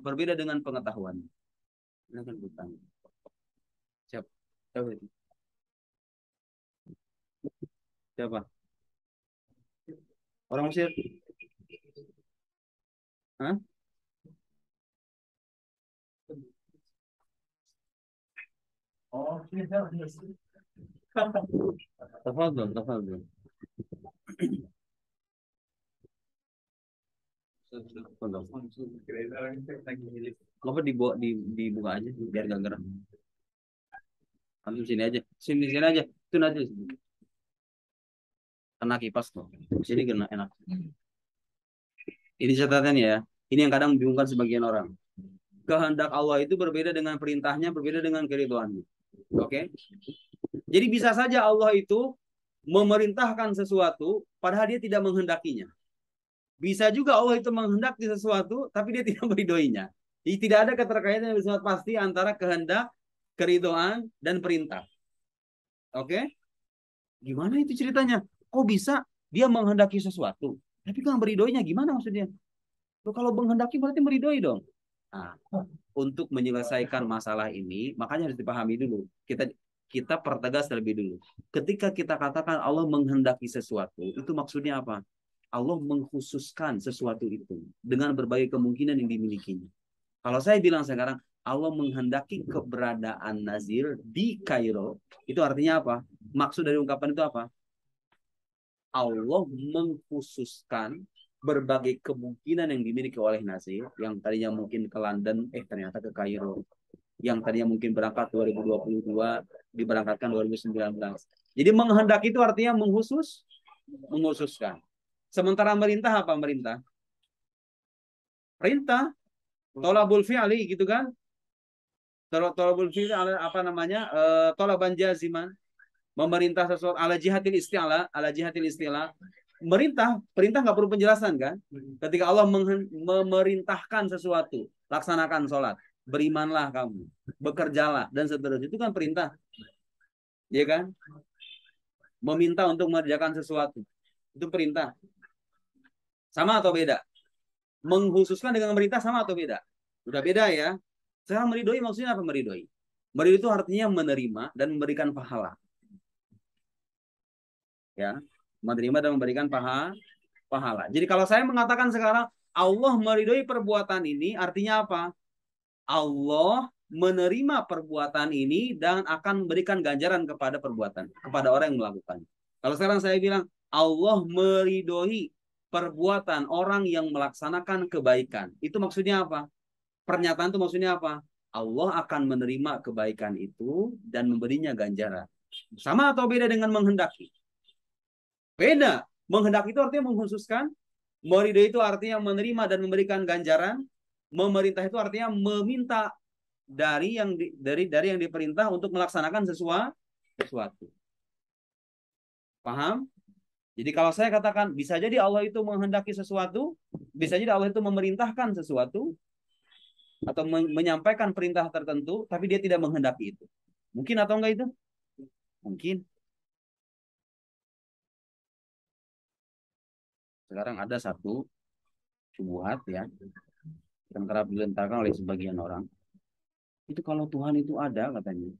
berbeda dengan pengetahuan. Silakan bertanya. Siapa? Siapa itu? Siapa? Orang Mesir? Hah? Oh, tafadhol, tafadhol. Apa dibuka aja biar gak gerak. Langsung sini aja. Sini aja. Itu nanti kena kipas tuh. Sini kena enak. Ini catatan ya. Ini yang kadang membingungkan sebagian orang. Kehendak Allah itu berbeda dengan perintahnya, berbeda dengan keridhoannya. Oke? Jadi bisa saja Allah itu memerintahkan sesuatu padahal dia tidak menghendakinya. Bisa juga Allah itu menghendaki sesuatu tapi dia tidak meridhoinya. Jadi tidak ada keterkaitan yang bersifat pasti antara kehendak, keridhaan, dan perintah. Oke? Gimana itu ceritanya? Kok bisa dia menghendaki sesuatu tapi kan meridhoinya? Gimana maksudnya? Loh, kalau menghendaki berarti meridhoi dong. Nah, untuk menyelesaikan masalah ini, makanya harus dipahami dulu. Kita pertegas terlebih dulu. Ketika kita katakan Allah menghendaki sesuatu, itu maksudnya apa? Allah mengkhususkan sesuatu itu dengan berbagai kemungkinan yang dimilikinya. Kalau saya bilang sekarang Allah menghendaki keberadaan Nazir di Kairo, itu artinya apa? Maksud dari ungkapan itu apa? Allah mengkhususkan berbagai kemungkinan yang dimiliki oleh Nazir, yang tadinya mungkin ke London, ternyata ke Kairo. Yang tadinya mungkin berangkat 2022, diberangkatkan 2019. Jadi menghendaki itu artinya menghususkan. Sementara merintah apa merintah? Perintah, tolabul fi'li gitu kan? Tolabul fi'li apa namanya? Tolaban jaziman. Memerintah sesuatu ala jihadil istilah. Perintah nggak perlu penjelasan kan? Ketika Allah memerintahkan sesuatu, laksanakan sholat, berimanlah kamu, bekerjalah dan seterusnya, itu kan perintah, ya kan? Meminta untuk mengerjakan sesuatu, itu perintah. Sama atau beda? Menghususkan dengan perintah sama atau beda? Udah beda ya. Sekarang meridoi maksudnya apa meridoi? Meridoi itu artinya menerima dan memberikan pahala. Ya, menerima dan memberikan pahala. Jadi kalau saya mengatakan sekarang Allah meridhoi perbuatan ini, artinya apa? Allah menerima perbuatan ini dan akan memberikan ganjaran kepada orang yang melakukan. Kalau sekarang saya bilang Allah meridhoi perbuatan orang yang melaksanakan kebaikan, itu maksudnya apa? Pernyataan itu maksudnya apa? Allah akan menerima kebaikan itu dan memberinya ganjaran. Sama atau beda dengan menghendaki? Beda. Menghendaki itu artinya mengkhususkan. Meridhoi itu artinya menerima dan memberikan ganjaran. Memerintah itu artinya meminta dari yang diperintah untuk melaksanakan sesuatu. Paham? Jadi kalau saya katakan bisa jadi Allah itu menghendaki sesuatu, bisa jadi Allah itu memerintahkan sesuatu atau menyampaikan perintah tertentu, tapi dia tidak menghendaki itu. Mungkin atau enggak itu? Mungkin. Sekarang ada satu syubhat ya yang kerap dilontarkan oleh sebagian orang. Itu kalau Tuhan itu ada katanya.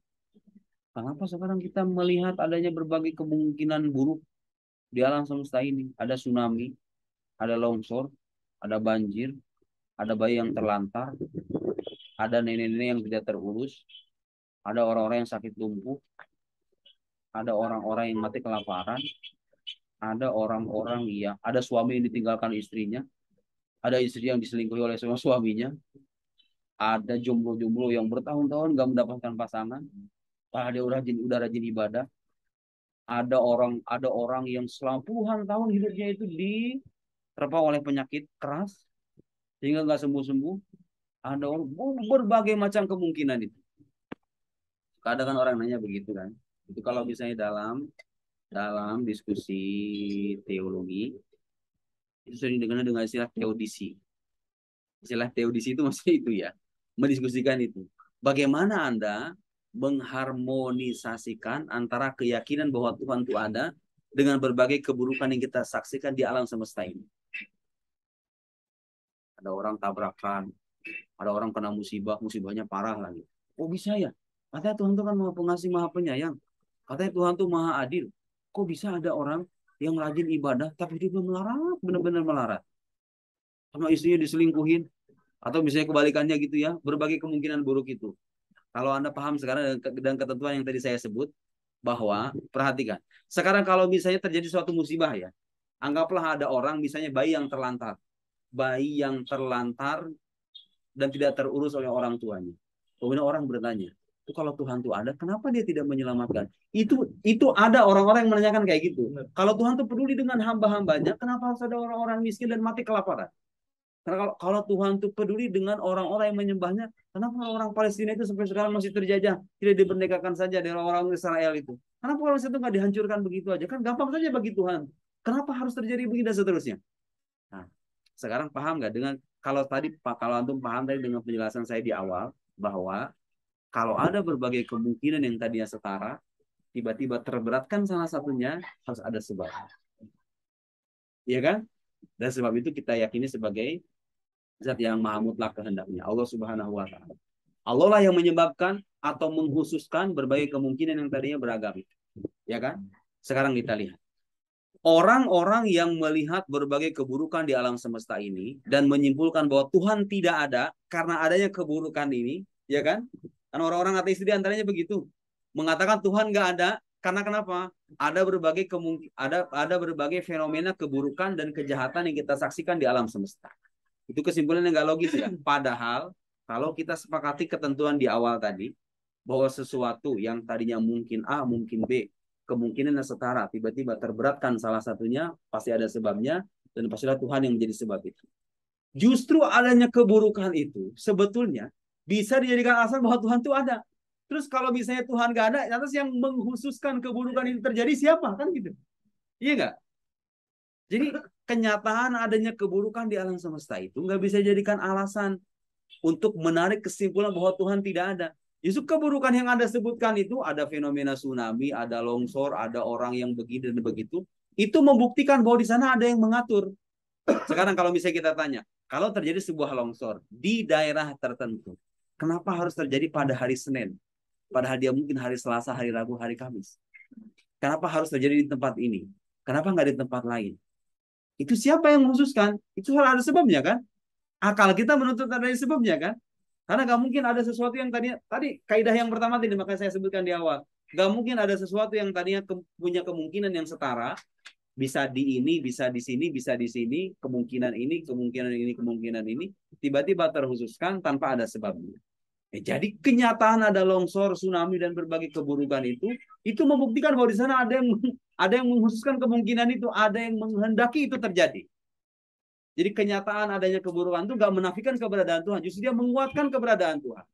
Kenapa sekarang kita melihat adanya berbagai kemungkinan buruk di alam semesta ini? Ada tsunami, ada longsor, ada banjir, ada bayi yang terlantar, ada nenek-nenek yang tidak terurus, ada orang-orang yang sakit lumpuh, ada orang-orang yang mati kelaparan, ada orang-orang yang ada suami yang ditinggalkan istrinya, ada istri yang diselingkuhi oleh suaminya, ada jomblo-jomblo yang bertahun-tahun nggak mendapatkan pasangan, padahal dia udah rajin ibadah. Ada orang yang selama puluhan tahun hidupnya itu diterpa oleh penyakit keras sehingga nggak sembuh-sembuh. Ada orang berbagai macam kemungkinan itu. Kadang kan orang nanya begitu kan. Itu kalau misalnya dalam diskusi teologi itu sering dikenal dengan istilah teodisi. Istilah teodisi itu maksudnya itu ya, mendiskusikan itu. Bagaimana Anda mengharmonisasikan antara keyakinan bahwa Tuhan itu ada dengan berbagai keburukan yang kita saksikan di alam semesta ini. Ada orang tabrakan, Ada orang kena musibah, musibahnya parah lagi. Kok bisa ya? Katanya Tuhan itu kan maha pengasih, maha penyayang. Katanya Tuhan tuh maha adil. Kok bisa ada orang yang rajin ibadah tapi dia melarat, benar-benar melarat. Sama istrinya diselingkuhin. Atau misalnya kebalikannya gitu ya. Berbagai kemungkinan buruk itu. Kalau Anda paham sekarang dan ketentuan yang tadi saya sebut, bahwa, perhatikan. Sekarang kalau misalnya terjadi suatu musibah ya. Anggaplah ada orang, misalnya bayi yang terlantar. Bayi yang terlantar dan tidak terurus oleh orang tuanya. Kemudian orang bertanya, itu kalau Tuhan tuh ada, kenapa dia tidak menyelamatkan? Itu ada orang-orang yang menanyakan kayak gitu. Kalau Tuhan tuh peduli dengan hamba-hambanya, kenapa harus ada orang-orang miskin dan mati kelaparan? Karena kalau Tuhan tuh peduli dengan orang-orang yang menyembahnya, kenapa orang Palestina itu sampai sekarang masih terjajah, tidak diberdekakan saja dari orang-orang Israel itu? Kenapa orang itu nggak dihancurkan begitu aja? Kan gampang saja bagi Tuhan. Kenapa harus terjadi begini dan seterusnya? Nah, sekarang paham nggak dengan kalau antum paham tadi dengan penjelasan saya di awal bahwa kalau ada berbagai kemungkinan yang tadinya setara, tiba-tiba terberatkan salah satunya, harus ada sebab. Iya kan? Dan sebab itu kita yakini sebagai zat yang maha mutlak kehendaknya, Allah Subhanahu wa taala. Allah lah yang menyebabkan atau menghususkan berbagai kemungkinan yang tadinya beragam. Ya kan? Sekarang kita lihat. Orang-orang yang melihat berbagai keburukan di alam semesta ini dan menyimpulkan bahwa Tuhan tidak ada karena adanya keburukan ini, ya kan? Kan orang-orang ateis di antaranya begitu. Mengatakan Tuhan nggak ada karena kenapa? Ada berbagai fenomena keburukan dan kejahatan yang kita saksikan di alam semesta. Itu kesimpulan yang nggak logis ya. Padahal kalau kita sepakati ketentuan di awal tadi bahwa sesuatu yang tadinya mungkin A, mungkin B, kemungkinan yang setara, tiba-tiba terberatkan salah satunya, pasti ada sebabnya, dan pastilah Tuhan yang menjadi sebab itu. Justru adanya keburukan itu sebetulnya bisa dijadikan alasan bahwa Tuhan itu ada. Terus kalau misalnya Tuhan nggak ada, atas yang menghususkan keburukan itu terjadi siapa? Kan gitu. Iya nggak? Jadi kenyataan adanya keburukan di alam semesta itu nggak bisa dijadikan alasan untuk menarik kesimpulan bahwa Tuhan tidak ada. Justru keburukan yang Anda sebutkan itu, ada fenomena tsunami, ada longsor, ada orang yang begini dan begitu, itu membuktikan bahwa di sana ada yang mengatur. Sekarang kalau misalnya kita tanya, kalau terjadi sebuah longsor di daerah tertentu, kenapa harus terjadi pada hari Senin? Padahal dia mungkin hari Selasa, hari Rabu, hari Kamis. Kenapa harus terjadi di tempat ini? Kenapa nggak di tempat lain? Itu siapa yang mengkhususkan? Itu harus ada sebabnya kan? Akal kita menuntut ada sebabnya kan? Karena nggak mungkin ada sesuatu yang tadi kaidah yang pertama tadi makanya saya sebutkan di awal. Nggak mungkin ada sesuatu yang tadinya punya kemungkinan yang setara, bisa di ini, bisa di sini, bisa di sini, kemungkinan ini, kemungkinan ini, tiba-tiba terkhususkan tanpa ada sebabnya. Jadi kenyataan ada longsor, tsunami dan berbagai keburukan itu membuktikan bahwa di sana ada yang mengkhususkan kemungkinan itu, ada yang menghendaki itu terjadi. Jadi kenyataan adanya keburukan itu gak menafikan keberadaan Tuhan, justru dia menguatkan keberadaan Tuhan.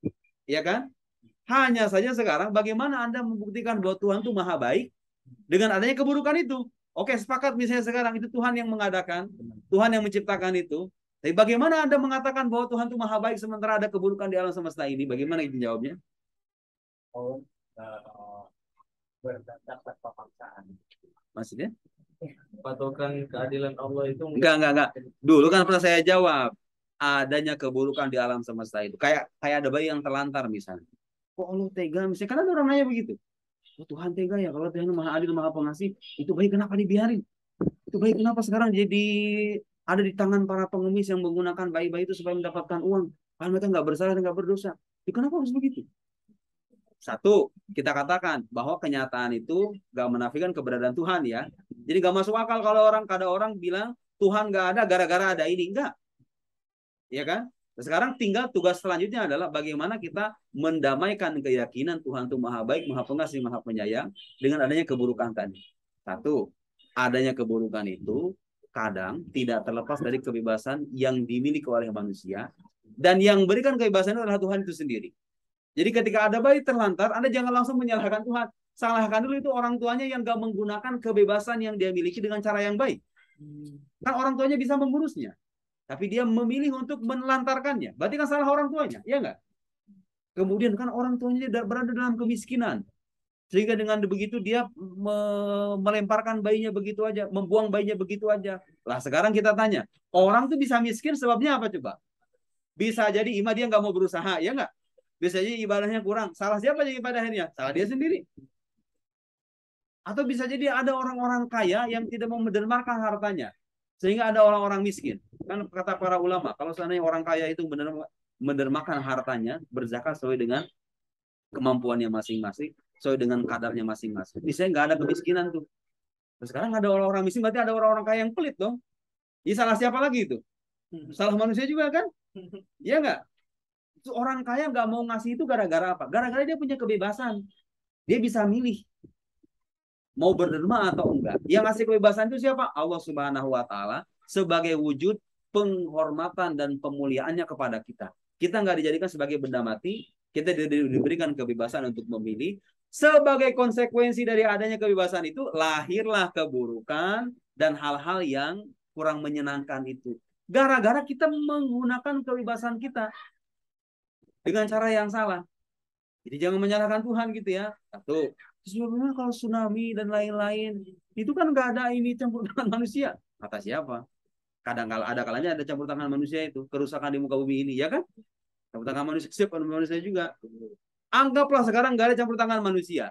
Ya kan? Hanya saja sekarang bagaimana Anda membuktikan bahwa Tuhan itu maha baik dengan adanya keburukan itu. Oke, sepakat misalnya sekarang itu Tuhan yang mengadakan, Tuhan yang menciptakan itu. Tapi bagaimana Anda mengatakan bahwa Tuhan itu maha baik sementara ada keburukan di alam semesta ini? Bagaimana itu jawabnya? Oh, berdasarkan pemaksaan. Maksudnya? Patokan keadilan Allah itu enggak. Dulu kan pernah saya jawab, adanya keburukan di alam semesta itu. Kayak ada bayi yang terlantar misalnya. Kok Allah tega? Misalnya kan ada orang nanya begitu. Oh, Tuhan tega ya, kalau Tuhan maha adil, maha pengasih, itu bayi kenapa dibiarin? Itu bayi kenapa sekarang jadi ada di tangan para pengemis yang menggunakan bayi-bayi itu supaya mendapatkan uang? Karena mereka nggak bersalah dan nggak berdosa. Itu kenapa harus begitu? Satu, kita katakan bahwa kenyataan itu gak menafikan keberadaan Tuhan ya. Jadi gak masuk akal kalau ada orang bilang Tuhan gak ada gara-gara ada ini. Enggak. Ya kan? Sekarang tinggal tugas selanjutnya adalah bagaimana kita mendamaikan keyakinan Tuhan itu maha baik, maha pengasih, maha penyayang dengan adanya keburukan tadi. Satu, adanya keburukan itu kadang tidak terlepas dari kebebasan yang dimiliki oleh manusia. Dan yang berikan kebebasan itu adalah Tuhan itu sendiri. Jadi ketika ada bayi terlantar, Anda jangan langsung menyalahkan Tuhan. Salahkan dulu itu orang tuanya yang gak menggunakan kebebasan yang dia miliki dengan cara yang baik. Kan orang tuanya bisa mengurusnya. Tapi dia memilih untuk menelantarkannya. Berarti kan salah orang tuanya, ya nggak? Kemudian kan orang tuanya berada dalam kemiskinan. Sehingga dengan begitu dia melemparkan bayinya begitu aja, membuang bayinya begitu aja. Lah sekarang kita tanya, orang tuh bisa miskin sebabnya apa coba? Bisa jadi imam dia nggak mau berusaha, ya nggak? Bisa jadi ibadahnya kurang. Salah siapa yang ibadahnya? Salah dia sendiri. Atau bisa jadi ada orang-orang kaya yang tidak mau mendermakan hartanya. Sehingga ada orang-orang miskin. Kan kata para ulama, kalau seandainya orang kaya itu mendermakan hartanya, berzakat sesuai dengan kemampuannya masing-masing, sesuai dengan kadarnya masing-masing. Misalnya nggak ada kemiskinan tuh. Terus sekarang ada orang-orang miskin, berarti ada orang-orang kaya yang pelit dong. Ya salah siapa lagi itu? Salah manusia juga kan? Iya nggak? Orang kaya nggak mau ngasih itu gara-gara apa? Gara-gara dia punya kebebasan. Dia bisa milih mau berderma atau enggak. Yang ngasih kebebasan itu siapa? Allah Subhanahu wa taala sebagai wujud penghormatan dan pemuliaannya kepada kita. Kita nggak dijadikan sebagai benda mati, kita diberikan kebebasan untuk memilih. Sebagai konsekuensi dari adanya kebebasan itu, lahirlah keburukan dan hal-hal yang kurang menyenangkan itu. Gara-gara kita menggunakan kebebasan kita dengan cara yang salah. Jadi jangan menyalahkan Tuhan gitu ya. Satu. Terus kalau tsunami dan lain-lain, itu kan nggak ada ini campur tangan manusia. Kata siapa? Kadang kala ada kalanya ada campur tangan manusia itu, kerusakan di muka bumi ini, ya kan? Campur tangan manusia, siapa manusia juga. Anggaplah sekarang nggak ada campur tangan manusia.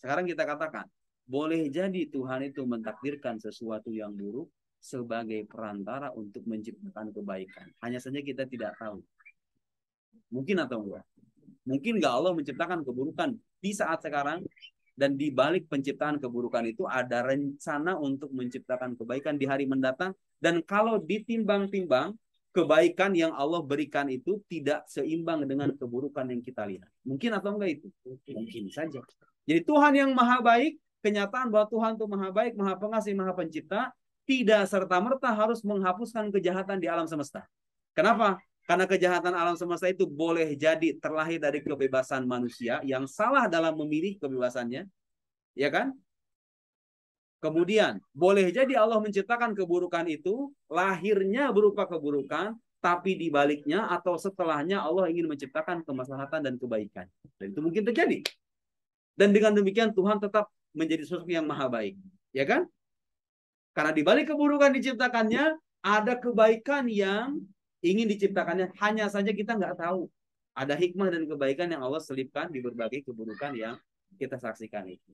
Sekarang kita katakan, boleh jadi Tuhan itu mentakdirkan sesuatu yang buruk sebagai perantara untuk menciptakan kebaikan. Hanya saja kita tidak tahu. Mungkin atau enggak? Mungkin nggak Allah menciptakan keburukan di saat sekarang, dan di balik penciptaan keburukan itu ada rencana untuk menciptakan kebaikan di hari mendatang. Dan kalau ditimbang-timbang, kebaikan yang Allah berikan itu tidak seimbang dengan keburukan yang kita lihat. Mungkin atau enggak itu? Mungkin saja. Jadi Tuhan yang maha baik, kenyataan bahwa Tuhan itu maha baik, maha pengasih, maha pencipta, tidak serta-merta harus menghapuskan kejahatan di alam semesta. Kenapa? Karena kejahatan alam semesta itu boleh jadi terlahir dari kebebasan manusia yang salah dalam memilih kebebasannya, ya kan? Kemudian boleh jadi Allah menciptakan keburukan itu lahirnya berupa keburukan, tapi di baliknya atau setelahnya Allah ingin menciptakan kemaslahatan dan kebaikan. Dan itu mungkin terjadi. Dan dengan demikian Tuhan tetap menjadi sosok yang maha baik, ya kan? Karena di balik keburukan diciptakannya ada kebaikan yang ingin diciptakannya, hanya saja kita nggak tahu. Ada hikmah dan kebaikan yang Allah selipkan di berbagai keburukan yang kita saksikan itu.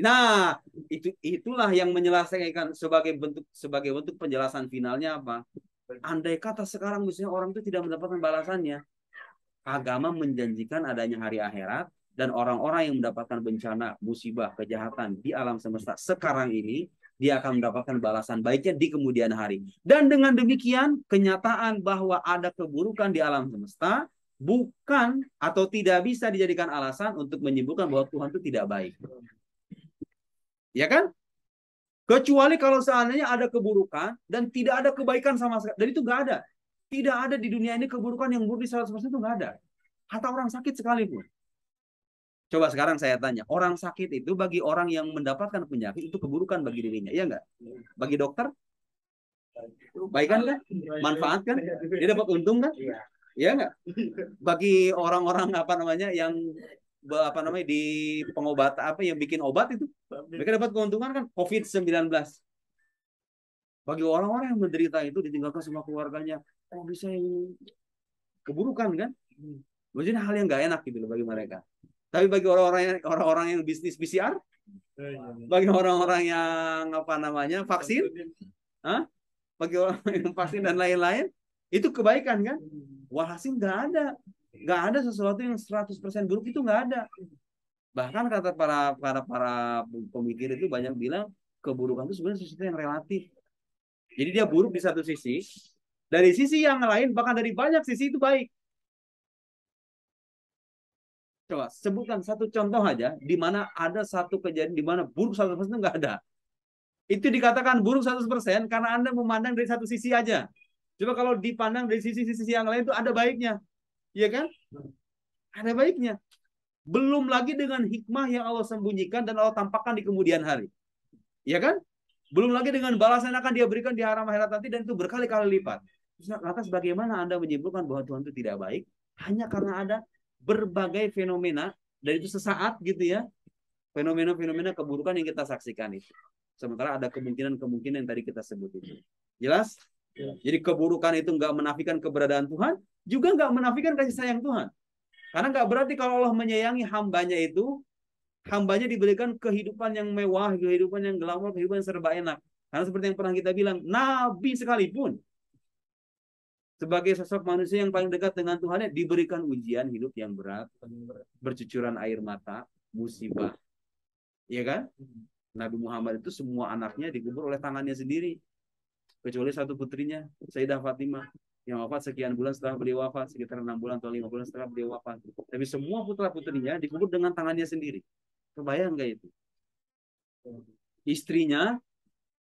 Nah, itulah yang menyelesaikan sebagai bentuk penjelasan finalnya apa? Andai kata sekarang misalnya orang itu tidak mendapatkan balasannya, agama menjanjikan adanya hari akhirat dan orang-orang yang mendapatkan bencana, musibah, kejahatan di alam semesta sekarang ini, dia akan mendapatkan balasan baiknya di kemudian hari. Dan dengan demikian, kenyataan bahwa ada keburukan di alam semesta bukan atau tidak bisa dijadikan alasan untuk menyebutkan bahwa Tuhan itu tidak baik. Ya kan? Kecuali kalau seandainya ada keburukan dan tidak ada kebaikan sama sekali. Dan itu nggak ada. Tidak ada di dunia ini keburukan yang murni 100% itu nggak ada. Hatta orang sakit sekalipun. Coba sekarang saya tanya, orang sakit itu bagi orang yang mendapatkan penyakit itu keburukan bagi dirinya, iya nggak? Bagi dokter, baikan kan? Manfaat kan? Dia dapat untung kan? Iya nggak? Bagi orang-orang apa namanya yang apa namanya di pengobat apa yang bikin obat itu, mereka dapat keuntungan kan? COVID-19. Bagi orang-orang yang menderita itu ditinggalkan semua keluarganya, oh bisa yang keburukan kan? Maksudnya hal yang nggak enak gitu loh bagi mereka. Tapi bagi orang-orang yang bisnis PCR, bagi orang-orang yang apa namanya vaksin, bagi orang yang vaksin dan lain-lain, itu kebaikan kan? Walhasil nggak ada sesuatu yang 100% buruk, itu nggak ada. Bahkan kata para pemikir itu banyak bilang keburukan itu sebenarnya sesuatu yang relatif. Jadi dia buruk di satu sisi, dari sisi yang lain bahkan dari banyak sisi itu baik. Coba sebutkan satu contoh aja di mana ada satu kejadian di mana buruk 100% itu nggak ada. Itu dikatakan buruk 100% karena Anda memandang dari satu sisi aja. Coba kalau dipandang dari sisi-sisi yang lain itu ada baiknya. Iya kan? Ada baiknya. Belum lagi dengan hikmah yang Allah sembunyikan dan Allah tampakkan di kemudian hari. Iya kan? Belum lagi dengan balasan yang akan dia berikan di haram akhirat nanti, dan itu berkali-kali lipat. Lantas bagaimana Anda menyimpulkan bahwa Tuhan itu tidak baik hanya karena ada berbagai fenomena, dan itu sesaat gitu ya, fenomena-fenomena keburukan yang kita saksikan itu. Sementara ada kemungkinan-kemungkinan yang tadi kita sebut itu. Jelas? Jadi keburukan itu nggak menafikan keberadaan Tuhan, juga nggak menafikan kasih sayang Tuhan. Karena nggak berarti kalau Allah menyayangi hambanya itu, hambanya diberikan kehidupan yang mewah, kehidupan yang glamor, kehidupan yang serba enak. Karena seperti yang pernah kita bilang, Nabi sekalipun sebagai sosok manusia yang paling dekat dengan Tuhannya diberikan ujian hidup yang berat, bercucuran air mata, musibah, ya kan? Nabi Muhammad itu semua anaknya dikubur oleh tangannya sendiri, kecuali satu putrinya, Sayyidah Fatimah, yang wafat sekian bulan setelah beliau wafat, sekitar 6 bulan atau 5 bulan setelah beliau wafat. Tapi semua putra putrinya dikubur dengan tangannya sendiri. Kebayang nggak itu? Istrinya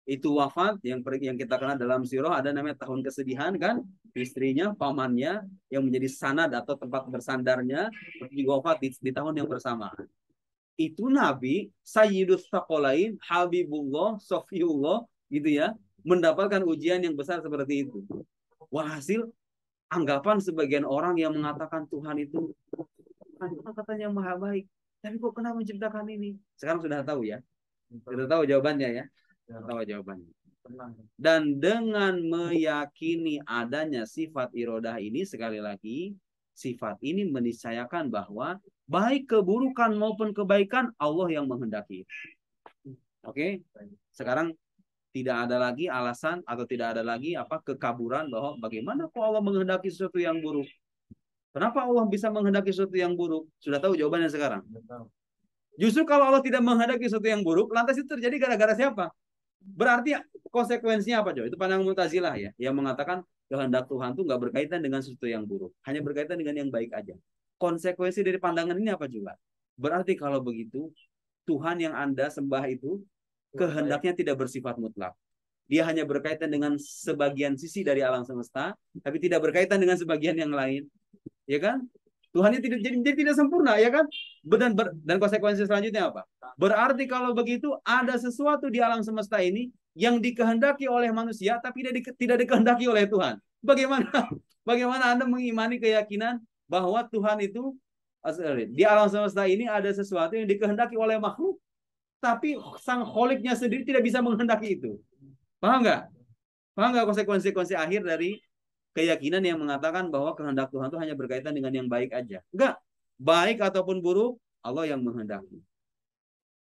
itu wafat, yang kita kenal dalam sirah ada namanya tahun kesedihan kan, istrinya, pamannya yang menjadi sanad atau tempat bersandarnya juga wafat di tahun yang bersamaan. Itu Nabi Sayyidus Thaqalain, Habibullah, Sofiullah gitu ya, mendapatkan ujian yang besar seperti itu. Walhasil anggapan sebagian orang yang mengatakan Tuhan itu katanya maha baik, tapi kok kenapa menciptakan ini? Sekarang sudah tahu ya, sudah tahu jawabannya ya, tahu jawabannya. Dan dengan meyakini adanya sifat irodah ini, sekali lagi sifat ini meniscayakan bahwa baik keburukan maupun kebaikan Allah yang menghendaki. Oke, sekarang tidak ada lagi alasan atau tidak ada lagi kekaburan bahwa bagaimana kok Allah menghendaki sesuatu yang buruk. Kenapa Allah bisa menghendaki sesuatu yang buruk? Sudah tahu jawabannya sekarang. Justru kalau Allah tidak menghendaki sesuatu yang buruk, lantas itu terjadi gara-gara siapa? Berarti konsekuensinya apa, Jo? Itu pandangan Mu'tazilah ya, yang mengatakan kehendak Tuhan itu nggak berkaitan dengan sesuatu yang buruk, hanya berkaitan dengan yang baik aja. Konsekuensi dari pandangan ini apa juga? Berarti kalau begitu, Tuhan yang Anda sembah itu kehendaknya tidak bersifat mutlak. Dia hanya berkaitan dengan sebagian sisi dari alam semesta, tapi tidak berkaitan dengan sebagian yang lain. Ya kan? Tuhannya tidak jadi tidak sempurna, ya kan? Dan konsekuensi selanjutnya apa? Berarti kalau begitu ada sesuatu di alam semesta ini yang dikehendaki oleh manusia tapi tidak dikehendaki oleh Tuhan. Bagaimana? Bagaimana Anda mengimani keyakinan bahwa Tuhan itu di alam semesta ini ada sesuatu yang dikehendaki oleh makhluk tapi sang kholiknya sendiri tidak bisa menghendaki itu? Paham nggak? Paham nggak konsekuensi akhir dari keyakinan yang mengatakan bahwa kehendak Tuhan itu hanya berkaitan dengan yang baik aja? Enggak. Baik ataupun buruk, Allah yang menghendaki.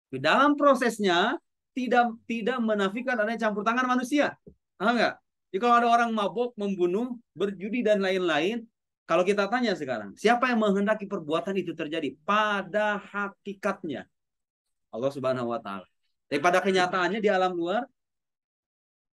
Di dalam prosesnya tidak menafikan adanya campur tangan manusia. Paham nggak? Jadi kalau ada orang mabuk, membunuh, berjudi dan lain-lain, kalau kita tanya sekarang, siapa yang menghendaki perbuatan itu terjadi? Pada hakikatnya Allah Subhanahu wa taala. Tapi pada kenyataannya di alam luar,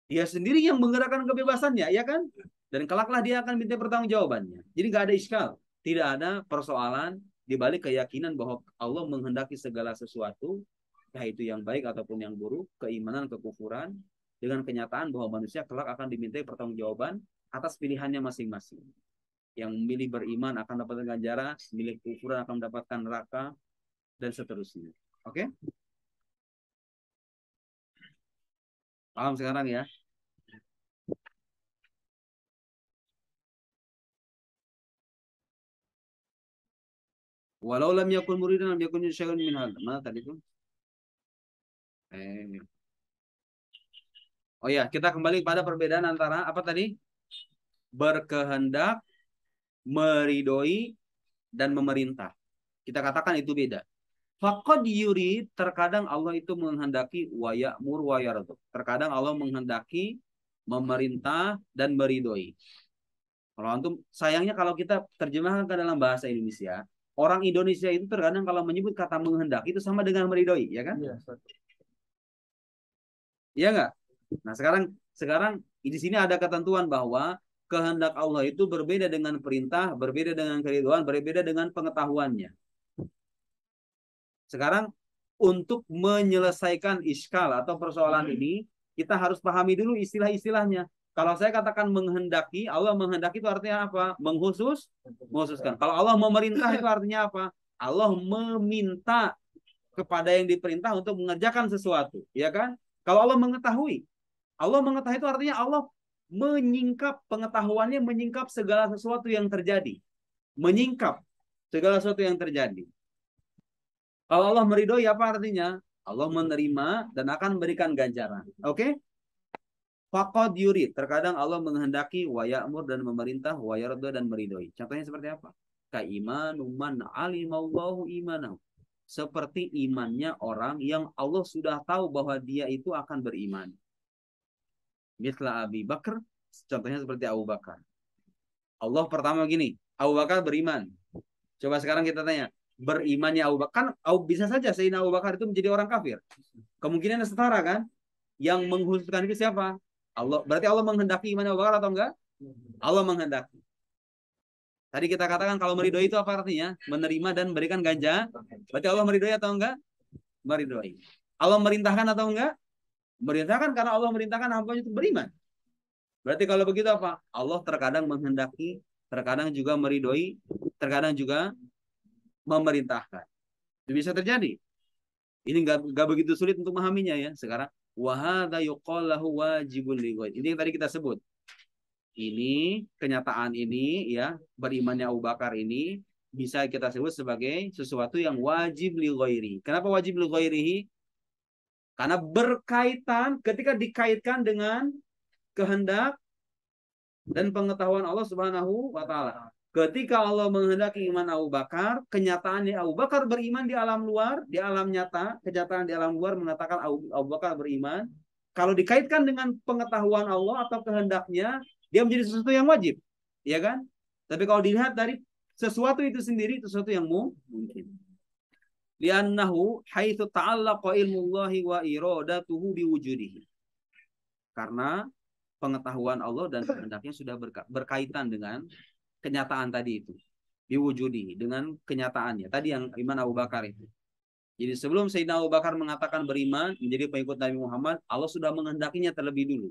dia sendiri yang menggerakkan kebebasannya, ya kan? Dan kelaklah dia akan minta pertanggungjawabannya. Jadi nggak ada iskal, tidak ada persoalan di balik keyakinan bahwa Allah menghendaki segala sesuatu, entah itu yang baik ataupun yang buruk, keimanan, kekufuran, dengan kenyataan bahwa manusia kelak akan dimintai pertanggungjawaban atas pilihannya masing-masing. Yang memilih beriman akan mendapatkan ganjaran, memilih kekufuran akan mendapatkan neraka, dan seterusnya. Oke? Paham sekarang ya? Walau lam yakun muridan lam yakun syai'un min hal. Mana tadi itu? Oh ya, kita kembali pada perbedaan antara apa tadi? Berkehendak, meridoi, dan memerintah. Kita katakan itu beda. Faqad yurid, terkadang Allah itu menghendaki wa ya'mur wa yardu. Terkadang Allah menghendaki memerintah dan meridoi. Kalau antum sayangnya kalau kita terjemahkan ke dalam bahasa Indonesia, orang Indonesia itu terkadang kalau menyebut kata menghendaki itu sama dengan meridoi, ya kan? Iya enggak? Nah, sekarang di sini ada ketentuan bahwa kehendak Allah itu berbeda dengan perintah, berbeda dengan keridhaan, berbeda dengan pengetahuannya. Sekarang untuk menyelesaikan iskal atau persoalan ini, kita harus pahami dulu istilah-istilahnya. Kalau saya katakan menghendaki, Allah menghendaki itu artinya apa? Menghususkan. Kalau Allah memerintah itu artinya apa? Allah meminta kepada yang diperintah untuk mengerjakan sesuatu, ya kan? Kalau Allah mengetahui itu artinya Allah menyingkap pengetahuannya, menyingkap segala sesuatu yang terjadi. Menyingkap segala sesuatu yang terjadi. Kalau Allah meridhoi apa artinya? Allah menerima dan akan memberikan ganjaran. Oke? Faqad yurid. Terkadang Allah menghendaki wa ya'mur dan memerintah, wa yarda dan meridhoi. Contohnya seperti apa? Kaimanu man alimallahu imanahu. Seperti imannya orang yang Allah sudah tahu bahwa dia itu akan beriman. Misla Abi Bakar, contohnya seperti Abu Bakar. Allah pertama gini, Abu Bakar beriman. Coba sekarang kita tanya, berimannya Abu Bakar, kan bisa saja Sayyidina Abu Bakar itu menjadi orang kafir. Kemungkinan setara kan? Yang mengkhususkan itu siapa? Allah. Berarti Allah menghendaki iman Abu Bakar atau enggak? Allah menghendaki. Tadi kita katakan kalau meridhoi itu apa artinya? Menerima dan memberikan ganja. Berarti Allah meridhoi atau enggak? Meridhoi. Allah merintahkan atau enggak? Merintahkan, karena Allah merintahkan hambanya itu beriman. Berarti kalau begitu apa? Allah terkadang menghendaki, terkadang juga meridhoi, terkadang juga memerintahkan. Itu bisa terjadi. Ini nggak begitu sulit untuk memahaminya ya. Sekarang wahada yuqallahu wajibul lighair. Ini yang tadi kita sebut. Ini kenyataan ini ya, berimannya Abu Bakar ini bisa kita sebut sebagai sesuatu yang wajib lighairi. Kenapa wajib lighairihi? Karena berkaitan, ketika dikaitkan dengan kehendak dan pengetahuan Allah Subhanahu wa taala. Ketika Allah menghendaki iman Abu Bakar, kenyataannya Abu Bakar beriman di alam luar, di alam nyata, kenyataan di alam luar mengatakan Abu Bakar beriman. Kalau dikaitkan dengan pengetahuan Allah atau kehendaknya, dia menjadi sesuatu yang wajib, ya kan? Tapi kalau dilihat dari sesuatu itu sendiri, sesuatu yang mungkin. Li'annahu haitsu ta'allaqa ilmullahi wa iradatuhu biwujudihi. Karena pengetahuan Allah dan kehendaknya sudah berkaitan dengan kenyataan tadi itu, diwujudi dengan kenyataannya tadi yang iman Abu Bakar itu. Jadi sebelum Sayyidina Abu Bakar mengatakan beriman menjadi pengikut Nabi Muhammad, Allah sudah menghendakinya terlebih dulu.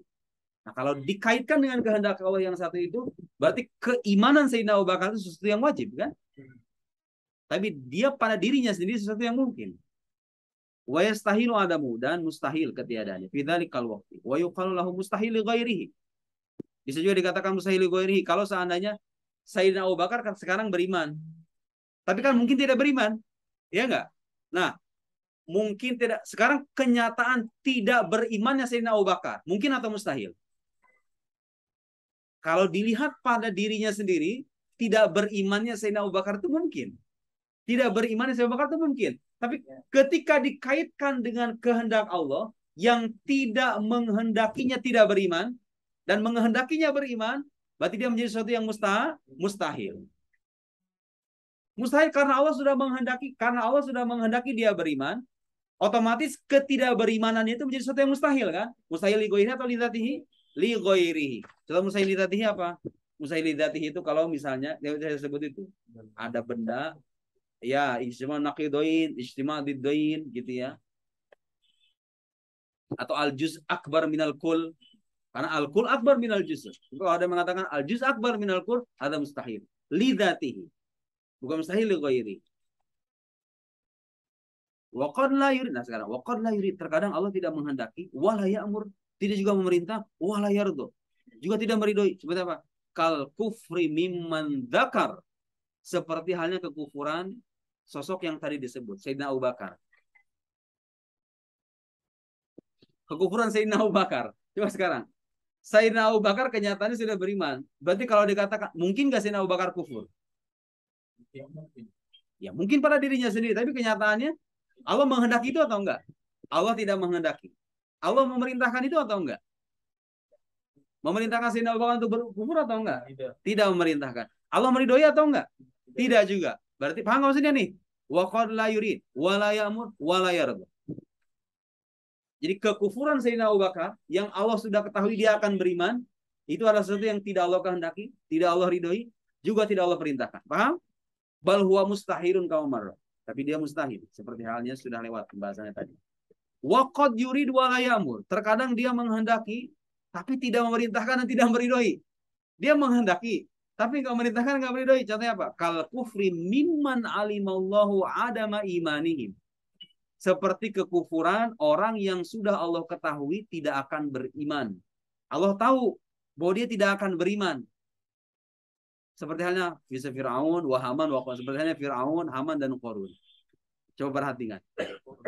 Nah, kalau dikaitkan dengan kehendak Allah yang satu itu, berarti keimanan Sayyidina Abu Bakar itu sesuatu yang wajib kan? Tapi dia pada dirinya sendiri sesuatu yang mungkin. Wa yastahilu adamu, dan mustahil ketiadaannya. Fi dzalikal waqti wa yuqalu lahu mustahil li ghairihi. Bisa juga dikatakan mustahil li ghairihi kalau seandainya Sayyidina Abu Bakar kan sekarang beriman. Tapi kan mungkin tidak beriman. Ya enggak? Nah, mungkin tidak. Sekarang kenyataan tidak berimannya Sayyidina Abu Bakar. Mungkin atau mustahil? Kalau dilihat pada dirinya sendiri, tidak berimannya Sayyidina Abu Bakar itu mungkin. Tidak berimannya Sayyidina Abu Bakar itu mungkin. Tapi ketika dikaitkan dengan kehendak Allah, yang tidak menghendakinya tidak beriman, dan menghendakinya beriman, berarti dia menjadi sesuatu yang mustahil. Mustahil karena Allah sudah menghendaki dia beriman, otomatis ketidakberimanannya itu menjadi sesuatu yang mustahil kan? Mustahil li ghairihi atau li dzatihi? Li ghairihi. Contoh mustahil li dzatihi apa? Mustahil li dzatihi itu kalau misalnya saya sebut itu ada benda ya ijtima naqidain, ijtima diddain gitu ya. Atau al juz akbar minal kul. Karena al-kul akbar minal juz. Kalau ada yang mengatakan al-juz akbar minal kul, ada mustahil. Lidatihi. Bukan mustahil li ghairi. Wa qad la yurid. Nah sekarang, wa qad la yurid. Terkadang Allah tidak menghendaki, wala ya'mur. Tidak juga memerintah, wala yardo. Juga tidak meridhoi. Seperti apa? Kal kufri mimman dzakar. Seperti halnya kekufuran sosok yang tadi disebut, Sayyidina Abu Bakar. Kekufuran Sayyidina Abu Bakar. Coba sekarang. Sayyidina Abu Bakar kenyataannya sudah beriman. Berarti kalau dikatakan, mungkin gak Sayyidina Abu Bakar kufur? Ya mungkin pada dirinya sendiri. Tapi kenyataannya, Allah menghendaki itu atau enggak? Allah tidak menghendaki. Allah memerintahkan itu atau enggak? Memerintahkan Sayyidina Abu Bakar untuk berkufur atau enggak? Tidak memerintahkan. Allah meridhoi atau enggak? Tidak juga. Berarti paham maksudnya nih? Wa qad la yurid, wa la ya'mur, wa la yarda. Jadi kekufuran Sayyidina Abu Bakar yang Allah sudah ketahui dia akan beriman, itu adalah sesuatu yang tidak Allah kehendaki, tidak Allah ridhoi, juga tidak Allah perintahkan. Paham? Bal huwa mustahilun kama marra. Tapi dia mustahil, seperti halnya sudah lewat pembahasannya tadi. Wa qad yurid wa la ya'mur. Terkadang dia menghendaki tapi tidak memerintahkan dan tidak meridhoi. Dia menghendaki tapi enggak memerintahkan, enggak meridhoi. Contohnya apa? Kal kufri mimman alimallahu adama imanihim. Seperti kekufuran orang yang sudah Allah ketahui tidak akan beriman. Allah tahu bahwa dia tidak akan beriman. Seperti halnya bisa Fir'aun, wa Haman, wa Qarun. Seperti halnya Fir'aun, Haman, dan Qarun. Coba perhatikan.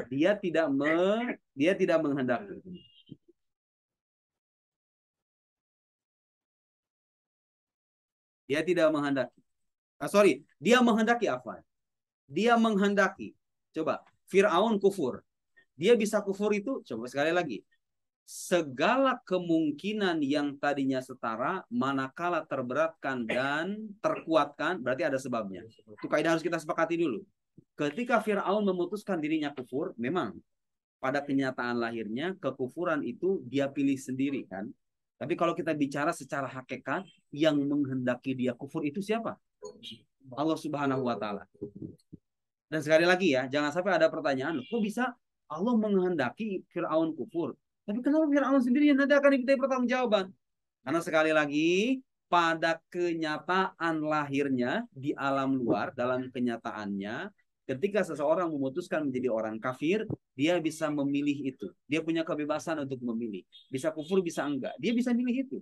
Dia tidak menghendaki. Dia tidak menghendaki. Dia menghendaki apa? Dia menghendaki. Coba, Fir'aun kufur. Dia bisa kufur itu, coba sekali lagi. Segala kemungkinan yang tadinya setara, manakala terberatkan dan terkuatkan, berarti ada sebabnya. Itu kaidah harus kita sepakati dulu. Ketika Fir'aun memutuskan dirinya kufur, memang pada kenyataan lahirnya, kekufuran itu dia pilih sendiri kan. Tapi kalau kita bicara secara hakikat, yang menghendaki dia kufur itu siapa? Allah Subhanahu wa Ta'ala. Dan sekali lagi ya, jangan sampai ada pertanyaan, kok bisa Allah menghendaki Fir'aun kufur? Tapi kenapa Fir'aun sendiri yang nanti akan dimintai pertanggungjawaban? Karena sekali lagi, pada kenyataan lahirnya di alam luar, dalam kenyataannya, ketika seseorang memutuskan menjadi orang kafir, dia bisa memilih itu. Dia punya kebebasan untuk memilih. Bisa kufur, bisa enggak. Dia bisa milih itu.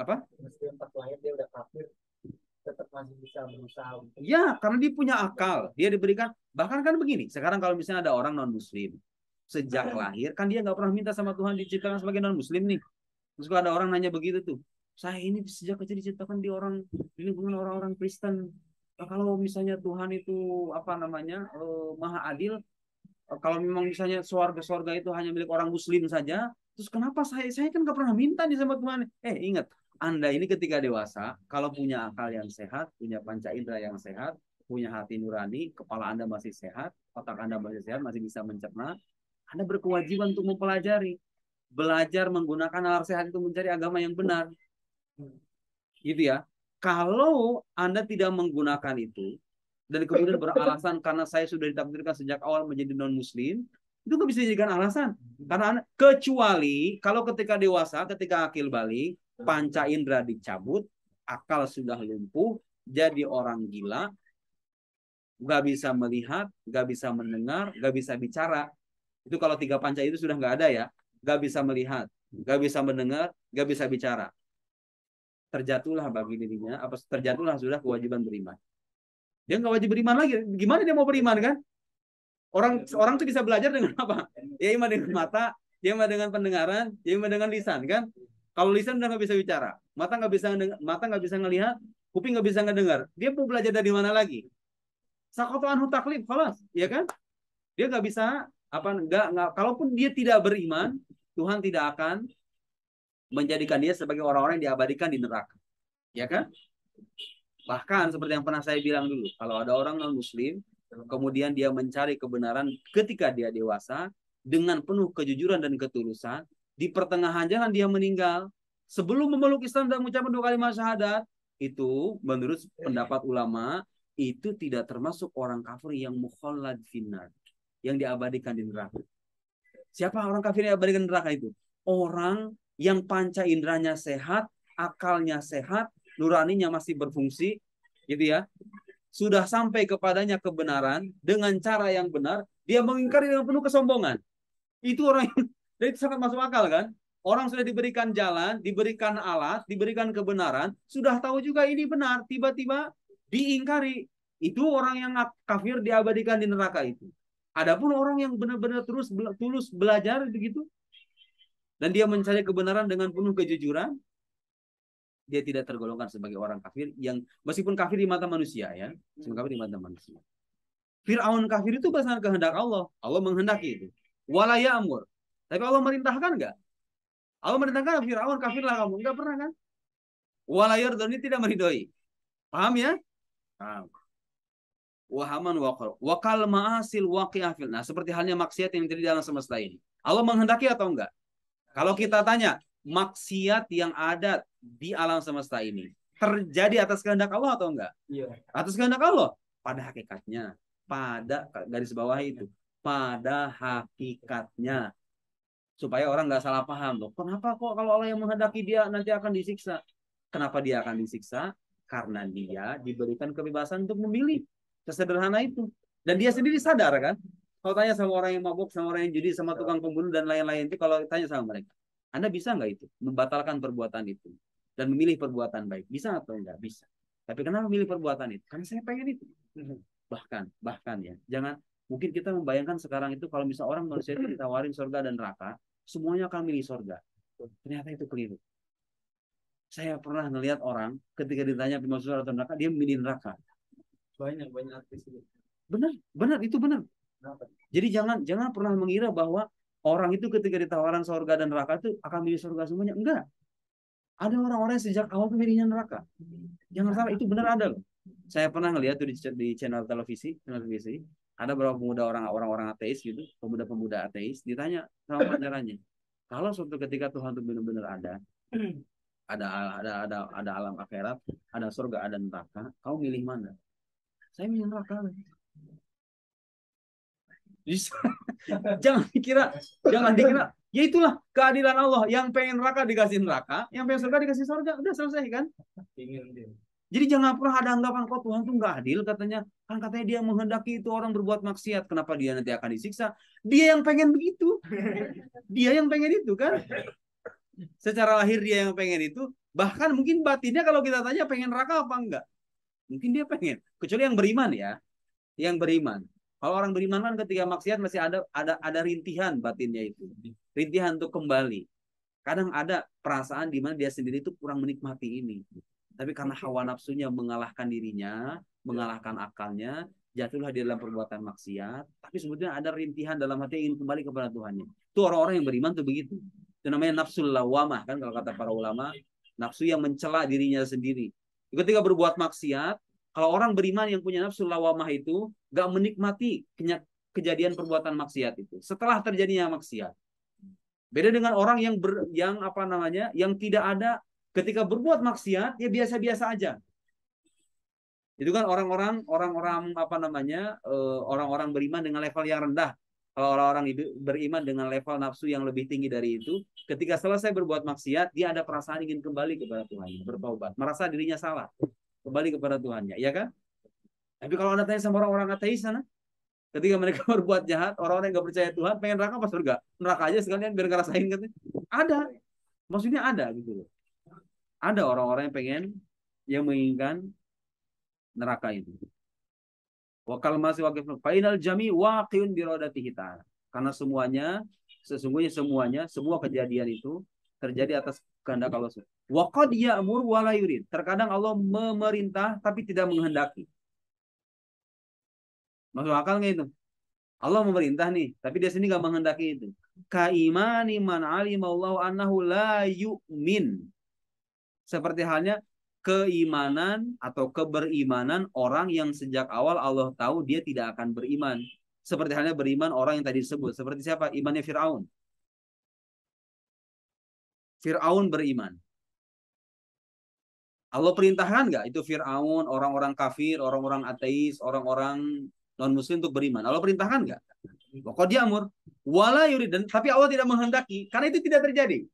Apa? Meskipun pas lahir dia udah kafir, tetap masih bisa berusaha. Ya, karena dia punya akal. Dia diberikan, bahkan kan begini, sekarang kalau misalnya ada orang non-muslim, sejak lahir, kan dia nggak pernah minta sama Tuhan diciptakan sebagai non-muslim nih. Terus kalau ada orang nanya begitu tuh, saya ini sejak kecil diciptakan di lingkungan orang-orang Kristen. Nah, kalau misalnya Tuhan itu apa namanya maha adil, kalau memang misalnya surga itu hanya milik orang Muslim saja, terus kenapa saya kan nggak pernah minta nih sama Tuhan? Ingat, Anda ini ketika dewasa, kalau punya akal yang sehat, punya panca indera yang sehat, punya hati nurani, kepala Anda masih sehat, otak Anda masih sehat, masih bisa mencerna, Anda berkewajiban untuk mempelajari. Belajar menggunakan nalar sehat itu mencari agama yang benar. Gitu ya. Kalau Anda tidak menggunakan itu, dan kemudian beralasan karena saya sudah ditakdirkan sejak awal menjadi non-muslim, itu nggak bisa dijadikan alasan. Karena Anda, kecuali kalau ketika dewasa, ketika akil balik, panca indera dicabut, akal sudah lumpuh, jadi orang gila, nggak bisa melihat, nggak bisa mendengar, nggak bisa bicara. Itu kalau tiga panca itu sudah nggak ada ya, nggak bisa melihat, nggak bisa mendengar, nggak bisa bicara. Terjatuhlah bagi dirinya, terjatuhlah sudah kewajiban beriman. Dia nggak wajib beriman lagi. Gimana dia mau beriman kan? Orang tuh bisa belajar dengan apa? Ya iman dengan mata, ya iman dengan pendengaran, ya iman dengan lisan kan? Kalau lisan udah nggak bisa bicara, mata nggak bisa ngelihat, kuping nggak bisa ngedengar. Dia mau belajar dari mana lagi? Sakoto anhu taklif, falas, ya kan? Dia nggak bisa nggak. Kalaupun dia tidak beriman, Tuhan tidak akan menjadikan dia sebagai orang-orang yang diabadikan di neraka, ya kan? Bahkan seperti yang pernah saya bilang dulu, kalau ada orang non-muslim, kemudian dia mencari kebenaran ketika dia dewasa, dengan penuh kejujuran dan ketulusan, di pertengahan jalan dia meninggal, sebelum memeluk Islam dan mengucapkan 2 kalimat syahadat, itu menurut pendapat ulama, itu tidak termasuk orang kafir yang mukhallad finnar, yang diabadikan di neraka. Siapa orang kafir yang diabadikan di neraka itu? Orang yang panca inderanya sehat, akalnya sehat, nuraninya masih berfungsi, gitu ya. Sudah sampai kepadanya kebenaran dengan cara yang benar, dia mengingkari dengan penuh kesombongan. Itu orang yang itu sangat masuk akal kan? Orang sudah diberikan jalan, diberikan alat, diberikan kebenaran, sudah tahu juga ini benar, tiba-tiba diingkari. Itu orang yang kafir diabadikan di neraka itu. Adapun orang yang benar-benar tulus belajar begitu, dan dia mencari kebenaran dengan penuh kejujuran, dia tidak tergolongkan sebagai orang kafir yang meskipun kafir di mata manusia ya, meskipun kafir di mata manusia. Fir'aun kafir itu berdasarkan kehendak Allah. Allah menghendaki itu. Walaya amur. Tapi Allah merintahkan enggak? Allah merintahkan Fir'aun kafirlah kamu. Enggak pernah kan? Walayar dan ini tidak meridhoi. Paham ya? Paham. Wahaman wakal. Wakal ma'asil waqi'ah fil. Nah, seperti halnya maksiat yang terjadi dalam semesta ini. Allah menghendaki atau enggak? Kalau kita tanya, maksiat yang ada di alam semesta ini terjadi atas kehendak Allah atau enggak? Iya. Atas kehendak Allah. Pada hakikatnya, pada garis bawah itu, pada hakikatnya, supaya orang nggak salah paham loh. Kenapa kok kalau Allah yang menghendaki dia nanti akan disiksa? Kenapa dia akan disiksa? Karena dia diberikan kebebasan untuk memilih. Sesederhana itu. Dan dia sendiri sadar kan? Kalau tanya sama orang yang mabuk, sama orang yang judi, sama tukang pembunuh dan lain-lain itu, kalau tanya sama mereka, Anda bisa nggak itu membatalkan perbuatan itu dan memilih perbuatan baik? Bisa atau enggak? Bisa. Tapi kenapa memilih perbuatan itu? Karena saya pengen itu. Bahkan ya, jangan mungkin kita membayangkan sekarang itu kalau misalnya orang manusia itu ditawarin surga dan neraka, semuanya akan milih surga. Ternyata itu keliru. Saya pernah ngelihat orang ketika ditanya masuk surga atau neraka, dia memilih neraka. Banyak artis itu. Benar, benar itu benar. Jadi jangan pernah mengira bahwa orang itu ketika ditawaran surga dan neraka itu akan milih surga semuanya. Enggak. Ada orang-orang yang sejak awal tuh milihnya neraka. Jangan salah, itu benar ada loh. Saya pernah ngelihat tuh di channel televisi, ada beberapa pemuda orang-orang ateis gitu, pemuda-pemuda ateis ditanya sama pangerannya, kalau suatu ketika Tuhan itu benar-benar ada alam akhirat, ada surga, ada neraka, kau milih mana? Saya milih neraka. jangan dikira ya itulah keadilan Allah, yang pengen neraka dikasih neraka, yang pengen surga dikasih surga, udah selesai kan. Jadi jangan pernah ada anggapan kok Tuhan tuh nggak adil, katanya kan katanya dia menghendaki itu orang berbuat maksiat, kenapa dia nanti akan disiksa? Dia yang pengen begitu. Dia yang pengen itu kan. Secara lahir dia yang pengen itu, bahkan mungkin batinnya kalau kita tanya pengen neraka apa enggak? Mungkin dia pengen, kecuali yang beriman ya. Yang beriman. Kalau orang beriman kan ketika maksiat masih ada rintihan batinnya itu. Rintihan untuk kembali. Kadang ada perasaan di mana dia sendiri itu kurang menikmati ini. Tapi karena hawa nafsunya mengalahkan dirinya, mengalahkan akalnya, jatuhlah dia dalam perbuatan maksiat. Tapi sebetulnya ada rintihan dalam hati ingin kembali kepada Tuhannya. Itu orang-orang yang beriman tuh begitu. Itu namanya nafsul lawamah kan kalau kata para ulama, nafsu yang mencela dirinya sendiri. Ketika berbuat maksiat, kalau orang beriman yang punya nafsul lawamah itu gak menikmati kejadian perbuatan maksiat itu. Setelah terjadinya maksiat. Beda dengan orang yang tidak ada ketika berbuat maksiat, ya biasa-biasa aja. Itu kan orang-orang orang-orang beriman dengan level yang rendah. Kalau orang-orang beriman dengan level nafsu yang lebih tinggi dari itu, ketika selesai berbuat maksiat, dia ada perasaan ingin kembali kepada Tuhan, bertaubat, merasa dirinya salah, kembali kepada Tuhannya, ya kan? Tapi kalau Anda tanya sama orang-orang ateis sana, ketika mereka berbuat jahat, orang-orang yang nggak percaya Tuhan, pengen neraka apa surga? Neraka aja sekalian biar ngerasain katanya. Ada, maksudnya ada gitu loh. Ada orang-orang yang menginginkan neraka itu. Wakal masih wakil final jami waqiun birodatihi ta'ala. Karena sesungguhnya semua kejadian itu terjadi atas kehendak Allah. Wa qad ya'mur wa la yurid. Terkadang Allah memerintah tapi tidak menghendaki. Masuk akal nggak itu? Allah memerintah nih, tapi dia sendiri nggak menghendaki itu. Kaimani man alimallahu annahu la yu'min. Seperti halnya keimanan atau keberimanan orang yang sejak awal Allah tahu dia tidak akan beriman. Seperti halnya beriman orang yang tadi disebut. Seperti siapa? Imannya Fir'aun. Fir'aun beriman. Allah perintahkan nggak itu Fir'aun, orang-orang kafir, orang-orang ateis, orang-orang non-muslim untuk beriman? Allah perintahkan nggak? Pokok dia amur. Wala yurid. Tapi Allah tidak menghendaki. Karena itu tidak terjadi.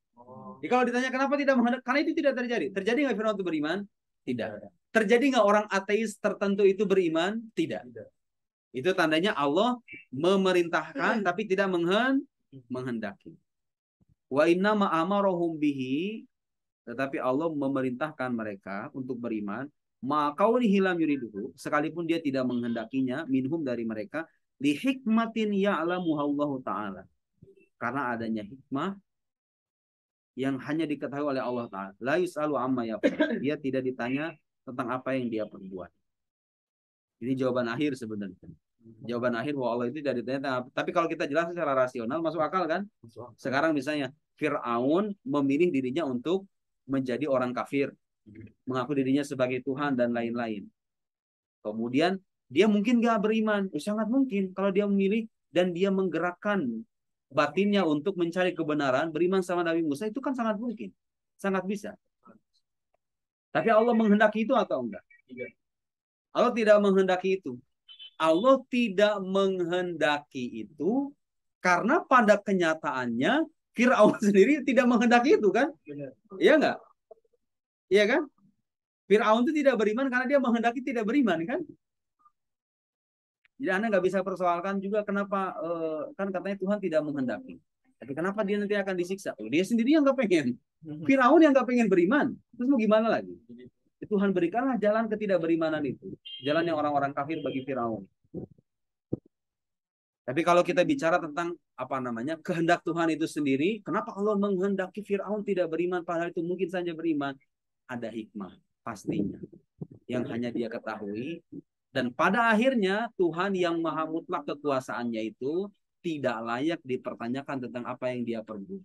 Jadi kalau ditanya kenapa tidak menghendaki, karena itu tidak terjadi. Terjadi nggak Fir'aun itu beriman? Tidak. Terjadi nggak orang ateis tertentu itu beriman? Tidak. Itu tandanya Allah memerintahkan tapi tidak menghendaki. Wa inna ma'amarohum bihi, tetapi Allah memerintahkan mereka untuk beriman. Ma'kauni hilam yuriduhu, sekalipun dia tidak menghendakinya, minhum dari mereka, li hikmatin ya'lamuha Allah Ta'ala. Karena adanya hikmah yang hanya diketahui oleh Allah Ta'ala. La yus'alu amma yaf'al. Dia tidak ditanya tentang apa yang dia perbuat. Ini jawaban akhir sebenarnya. Jawaban akhir bahwa Allah itu tidak ditanya. Tapi kalau kita jelas secara rasional, masuk akal kan? Sekarang misalnya, Fir'aun memilih dirinya untuk menjadi orang kafir. Mengaku dirinya sebagai Tuhan dan lain-lain. Kemudian, dia mungkin gak beriman. Sangat mungkin kalau dia memilih dan dia menggerakkan batinnya untuk mencari kebenaran, beriman sama Nabi Musa, itu kan sangat mungkin. Sangat bisa. Tapi Allah menghendaki itu atau enggak? Allah tidak menghendaki itu. Allah tidak menghendaki itu karena pada kenyataannya Fir'aun sendiri tidak menghendaki itu kan? Iya enggak? Iya kan? Fir'aun itu tidak beriman karena dia menghendaki tidak beriman kan? Jadi Anda nggak bisa persoalkan juga kenapa kan katanya Tuhan tidak menghendaki. Tapi kenapa dia nanti akan disiksa? Dia sendiri yang nggak pengen. Firaun yang nggak pengen beriman. Terus mau gimana lagi? Tuhan berikanlah jalan ketidakberimanan itu. Jalan yang orang-orang kafir bagi Firaun. Tapi kalau kita bicara tentang kehendak Tuhan itu sendiri, kenapa Allah menghendaki Firaun tidak beriman padahal itu mungkin saja beriman? ada hikmah pastinya yang hanya dia ketahui. Dan pada akhirnya Tuhan yang maha mutlak kekuasaannya itu tidak layak dipertanyakan tentang apa yang dia perbuat.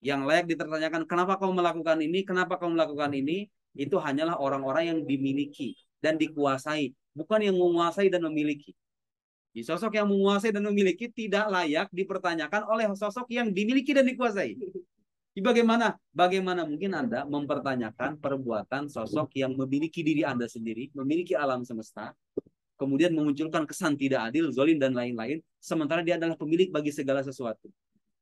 Yang layak dipertanyakan, kenapa kau melakukan ini, kenapa kau melakukan ini, itu hanyalah orang-orang yang dimiliki dan dikuasai, bukan yang menguasai dan memiliki. Di sosok yang menguasai dan memiliki tidak layak dipertanyakan oleh sosok yang dimiliki dan dikuasai. Bagaimana mungkin Anda mempertanyakan perbuatan sosok yang memiliki diri Anda sendiri, memiliki alam semesta, kemudian memunculkan kesan tidak adil, zalim dan lain-lain, sementara dia adalah pemilik bagi segala sesuatu.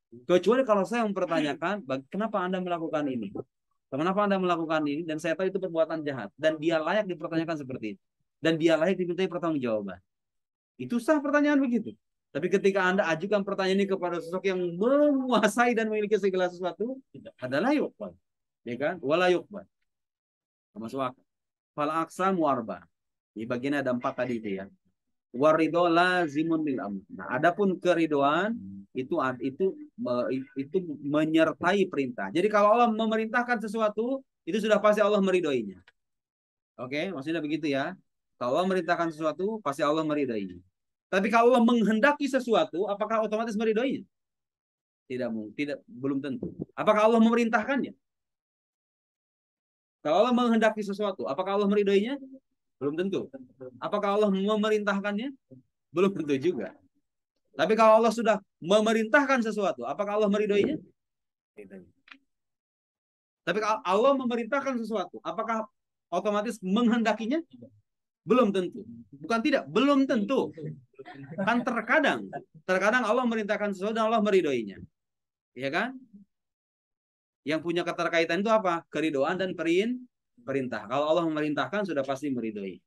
Kecuali kalau saya mempertanyakan, kenapa Anda melakukan ini? Kenapa Anda melakukan ini? Dan saya tahu itu perbuatan jahat. Dan dia layak dipertanyakan seperti itu. Dan dia layak dimintai pertanggungjawaban. Itu sah pertanyaan begitu. Tapi ketika Anda ajukan pertanyaan ini kepada sosok yang menguasai dan memiliki segala sesuatu, adalah yukbal. Ya kan? Wala yukbal. Masuk akal. Fal aqsamu arba. Di bagian ada 4 tadi itu ya. Waridho lazimun lil amr. Nah, adapun keridoan itu menyertai perintah. Jadi kalau Allah memerintahkan sesuatu, itu sudah pasti Allah meridhoinya. Oke, maksudnya begitu ya. Kalau Allah memerintahkan sesuatu, pasti Allah meridhoinya. Tapi kalau Allah menghendaki sesuatu, apakah otomatis meridhoinya? Belum tentu. Apakah Allah memerintahkannya? Kalau Allah menghendaki sesuatu, apakah Allah meridhoinya? Belum tentu. Apakah Allah memerintahkannya? Belum tentu juga. Tapi kalau Allah sudah memerintahkan sesuatu, apakah Allah meridhoinya? Tapi kalau Allah memerintahkan sesuatu, apakah otomatis menghendakinya? Belum tentu. Bukan tidak, belum tentu. Kan terkadang Allah memerintahkan sesuatu dan Allah meridhoinya. Iya kan? Yang punya keterkaitan itu apa? Keridhoan dan perintah. Kalau Allah memerintahkan sudah pasti meridhoi.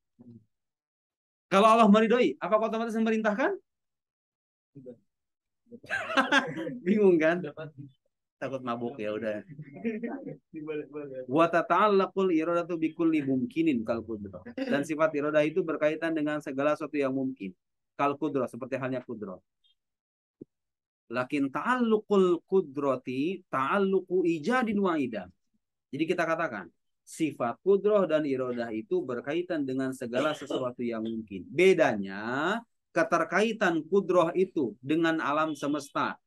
Kalau Allah meridhoi, apakah otomatis memerintahkan? Bingung kan? Takut mabuk ya udah. Wa tata'allaqul iradatu bikulli mumkinin kal qudrah. Dan sifat iradah itu berkaitan dengan segala sesuatu yang mungkin. Kal qudrah, seperti halnya qudrah. Lakin ta'alluqul qudrati ta'alluqu ijadin wa idam. Jadi kita katakan sifat qudrah dan iradah itu berkaitan dengan segala sesuatu yang mungkin. Bedanya keterkaitan qudrah itu dengan alam semesta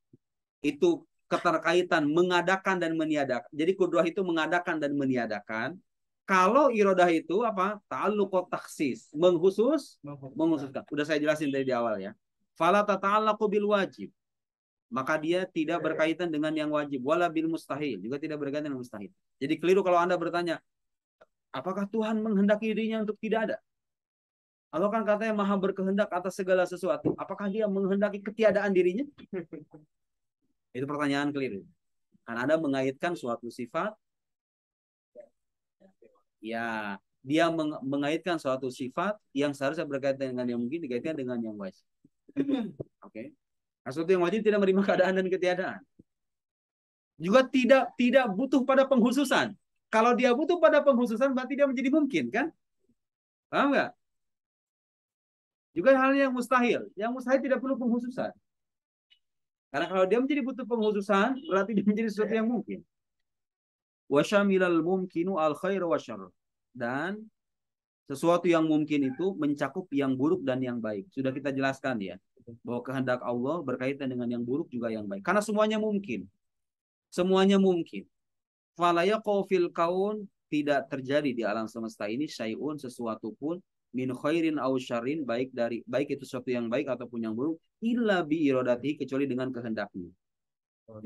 itu keterkaitan mengadakan dan meniadakan. Jadi qudrah itu mengadakan dan meniadakan. Kalau iradah itu apa? Ta'alluqut takhsis, menghususkan. Udah saya jelasin dari di awal ya. Fala tata'allaqu bil wajib. Maka dia tidak berkaitan dengan yang wajib. Wala bil mustahil. Juga tidak berkaitan dengan mustahil. Jadi keliru kalau Anda bertanya, apakah Tuhan menghendaki dirinya untuk tidak ada? Allah kan katanya maha berkehendak atas segala sesuatu. Apakah dia menghendaki ketiadaan dirinya? Itu pertanyaan keliru. Karena Anda mengaitkan suatu sifat, ya dia mengaitkan suatu sifat yang seharusnya berkaitan dengan yang mungkin dikaitkan dengan yang wajib. Oke. Nah, sesuatu yang wajib tidak menerima keadaan dan ketiadaan. Juga tidak butuh pada penghususan. Kalau dia butuh pada penghususan, berarti dia menjadi mungkin, kan? Paham nggak? Juga halnya yang mustahil. Yang mustahil tidak perlu penghususan. Karena kalau dia menjadi butuh penghususan, berarti dia menjadi sesuatu yang mungkin. Wasyamilal mumkinu al khair wa syarr. Dan sesuatu yang mungkin itu mencakup yang buruk dan yang baik. Sudah kita jelaskan ya, bahwa kehendak Allah berkaitan dengan yang buruk juga yang baik. Karena semuanya mungkin. Semuanya mungkin. Falaya qawfil kaun, tidak terjadi di alam semesta ini syai'un, sesuatu pun min khairin aw syarrin, baik itu sesuatu yang baik ataupun yang buruk, illa bi iradatihi, kecuali dengan kehendaknya.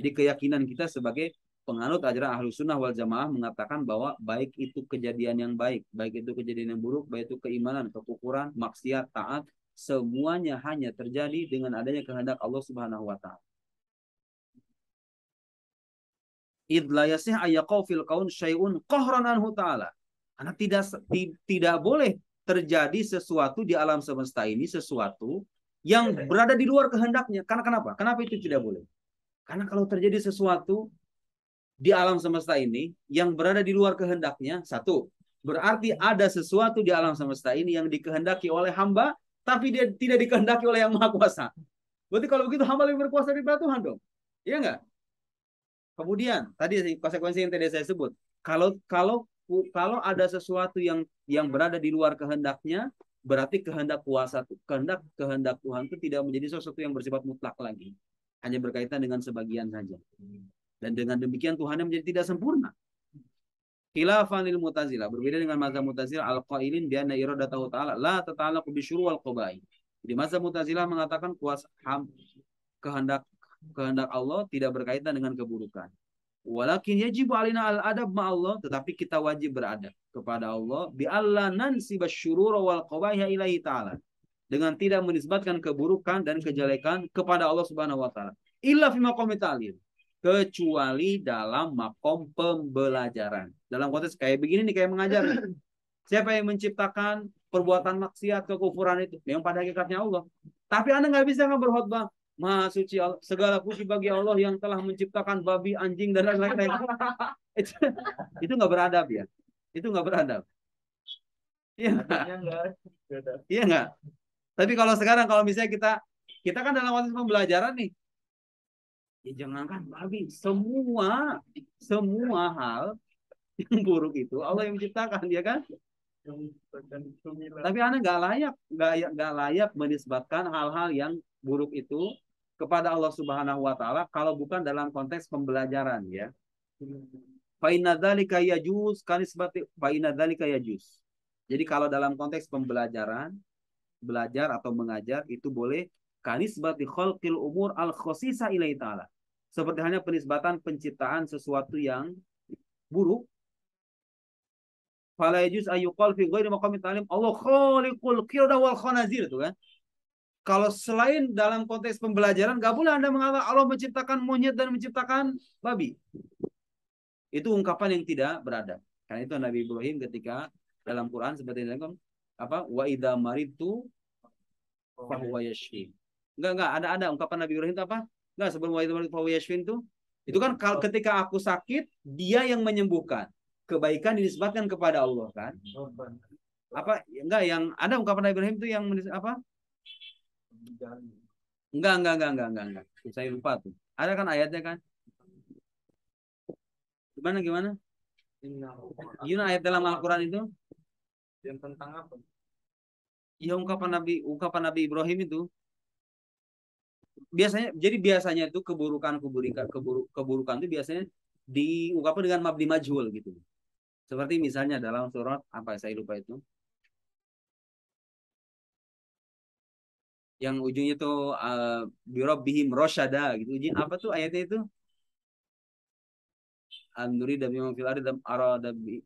Jadi keyakinan kita sebagai penganut ajaran Ahlus Sunnah wal Jamaah mengatakan bahwa baik itu kejadian yang baik itu kejadian yang buruk, baik itu keimanan, kekufuran, maksiat, taat, semuanya hanya terjadi dengan adanya kehendak Allah Subhanahu wa taala. Idh la yasih ayyaqau fil kaun syai'un qahran anhu ta'ala. Karena tidak boleh terjadi sesuatu di alam semesta ini, sesuatu yang berada di luar kehendaknya. Karena kenapa? Kenapa itu tidak boleh? Karena kalau terjadi sesuatu di alam semesta ini yang berada di luar kehendaknya, satu, berarti ada sesuatu di alam semesta ini yang dikehendaki oleh hamba, tapi dia tidak dikehendaki oleh yang maha kuasa. Berarti kalau begitu hamba lebih berkuasa daripada Tuhan dong. Iya nggak? Kemudian tadi konsekuensi yang tadi saya sebut, kalau kalau ada sesuatu yang berada di luar kehendaknya, berarti kehendak kuasa kehendak Tuhan itu tidak menjadi sesuatu yang bersifat mutlak lagi, hanya berkaitan dengan sebagian saja. Dan dengan demikian Tuhan yang menjadi tidak sempurna. Khilafan lil Mu'tazilah, berbeda dengan mazhab Mu'tazilah al-qailin bi anna iradatahu ta'ala la tata'allaqu bi syuru' wal qaba'i. Di mazhab Mu'tazilah mengatakan kuasa kehendak Allah tidak berkaitan dengan keburukan. Walakin yajibu alina al-adab ma Allah, tetapi kita wajib beradab kepada Allah bi alla nansiba syurura wal qaba'iha ilahi ta'ala, dengan tidak menisbatkan keburukan dan kejelekan kepada Allah Subhanahu wa taala. Illa fi maqami ta'lim, kecuali dalam makom pembelajaran. Dalam konteks kayak begini nih, kayak mengajar nih. Siapa yang menciptakan perbuatan maksiat, kekufuran itu? Yang pada hakikatnya Allah. Tapi Anda nggak bisa kan berkhutbah, Maha suci Allah, segala puji bagi Allah yang telah menciptakan babi, anjing, dan lain-lain. itu nggak beradab ya. Itu nggak beradab. Iya nggak? Iya nggak? Tapi kalau sekarang, kalau misalnya kita kan dalam konteks pembelajaran nih, ya jangankan babi, semua hal yang buruk itu Allah yang menciptakan, ya kan? Tapi Anda nggak layak menisbatkan hal-hal yang buruk itu kepada Allah Subhanahu wa taala kalau bukan dalam konteks pembelajaran, ya. Fa inna dzalika yajuz kanisbati fa inna dzalika yajuz. Jadi kalau dalam konteks pembelajaran, belajar atau mengajar itu boleh kanisbati khalqil umur al khosisa ilaihi ta'ala. Seperti halnya penisbatan penciptaan sesuatu yang buruk. Fala yajuz ayyuqal fi ghairi maqami ta'lim Allah khaliqul qirda wal khanazir, itu kan. Kalau selain dalam konteks pembelajaran, gak boleh Anda mengatakan Allah menciptakan monyet dan menciptakan babi. Itu ungkapan yang tidak beradab. Karena itu Nabi Ibrahim ketika dalam Quran seperti ini, apa, wa idza maritu fa huwa yashfi. Enggak ada ungkapan Nabi Ibrahim itu apa? Enggak, sebelum wa idza maritu fa huwa yashfi itu kan kalau ketika aku sakit, dia yang menyembuhkan. Kebaikan dinisbatkan kepada Allah, kan? Apa enggak, yang ada ungkapan Nabi Ibrahim itu yang apa? Enggak. Saya lupa tuh. Ada kan ayatnya kan? Gimana? Gimana ayat dalam Al-Quran itu? Yang tentang apa? Ya ungkapan Nabi Ibrahim itu. Biasanya itu keburukan itu biasanya diungkapkan dengan mabni majhul gitu. Seperti misalnya dalam surat apa, saya lupa itu. Yang ujungnya tuh birabbihim rosyada gitu. Ujung apa tuh ayatnya itu? An-nurida bima fil ardi arada bi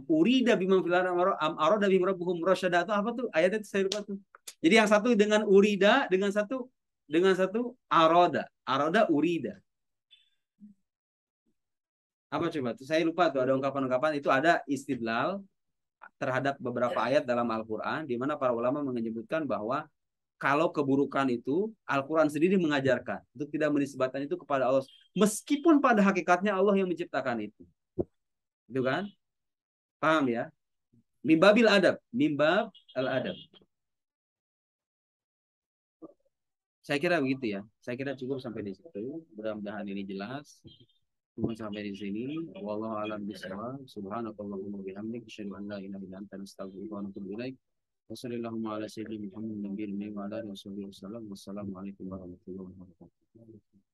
urida bima fil ardi arada bihim rabbuhum rosyada, itu apa tuh ayatnya itu, saya lupa tuh. Jadi yang satu dengan urida, dengan satu aroda urida. Apa coba tuh? Saya lupa tuh, ada ungkapan-ungkapan itu, ada istidlal terhadap beberapa ayat dalam Al-Qur'an di mana para ulama menyebutkan bahwa kalau keburukan itu Al-Qur'an sendiri mengajarkan untuk tidak menisbatkan itu kepada Allah, meskipun pada hakikatnya Allah yang menciptakan itu. Itu kan? Paham ya? Mimbabil adab, mimbab al-adab. Saya kira begitu ya. Saya kira cukup sampai di situ. Mudah-mudahan ini jelas. Cukup sampai di sini. Wallahu a'lam bishawab. Subhanakallahumma wa bihamdika asyhadu an la ilaha illa anta astaghfiruka wa atubu ilaik. Wassalamualaikum warahmatullahi wabarakatuh. Wassalamualaikum warahmatullahi wabarakatuh.